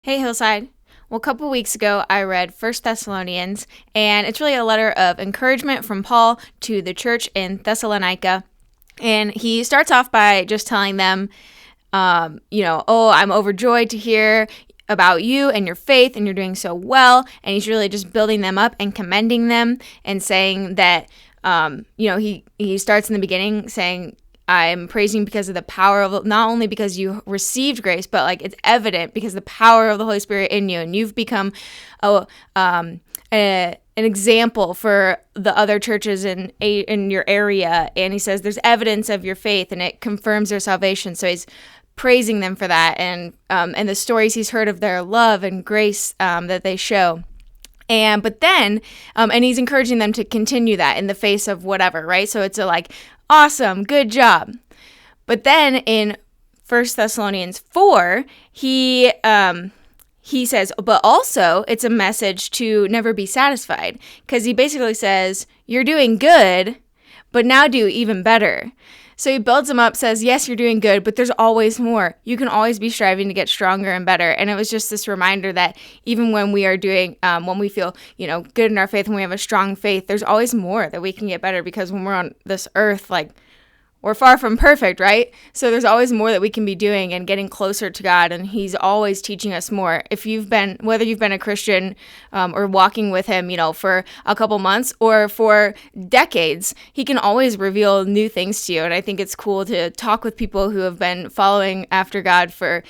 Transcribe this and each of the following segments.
Hey, Hillside. Well, a couple weeks ago, I read First Thessalonians, and it's really a letter of encouragement from Paul to the church in Thessalonica. And he starts off by just telling them, oh, I'm overjoyed to hear about you and your faith, and you're doing so well. And he's really just building them up and commending them and saying that, he starts in the beginning saying, I'm praising because of the power of, not only because you received grace, but like it's evident because the power of the Holy Spirit in you, and you've become an example for the other churches in your area. And he says there's evidence of your faith, and it confirms their salvation. So he's praising them for that, and the stories he's heard of their love and grace that they show. But then he's encouraging them to continue that in the face of whatever, right? So it's awesome, good job. But then in 1 Thessalonians 4, he says, but also it's a message to never be satisfied, because he basically says, you're doing good, but now do even better. So he builds them up, says, yes, you're doing good, but there's always more. You can always be striving to get stronger and better. And it was just this reminder that even when we are doing, when we feel, good in our faith, when we have a strong faith, there's always more that we can get better, because when we're on this earth, we're far from perfect, right? So there's always more that we can be doing and getting closer to God, and he's always teaching us more. Whether you've been a Christian or walking with him, for a couple months or for decades, he can always reveal new things to you. And I think it's cool to talk with people who have been following after God for,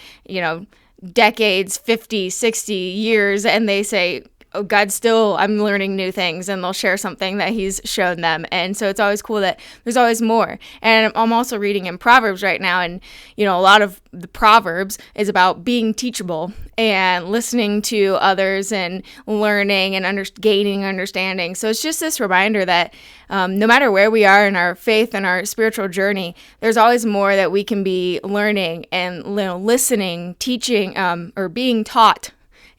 decades, 50, 60 years, and they say, oh, I'm learning new things, and they'll share something that he's shown them. And so it's always cool that there's always more. And I'm also reading in Proverbs right now, and, a lot of the Proverbs is about being teachable and listening to others and learning and gaining understanding. So it's just this reminder that no matter where we are in our faith and our spiritual journey, there's always more that we can be learning and listening, teaching, or being taught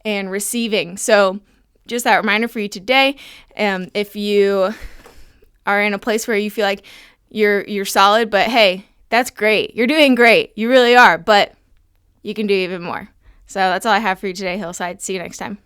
and receiving. So just that reminder for you today. If you are in a place where you feel like you're solid, but hey, that's great. You're doing great. You really are, but you can do even more. So that's all I have for you today, Hillside. See you next time.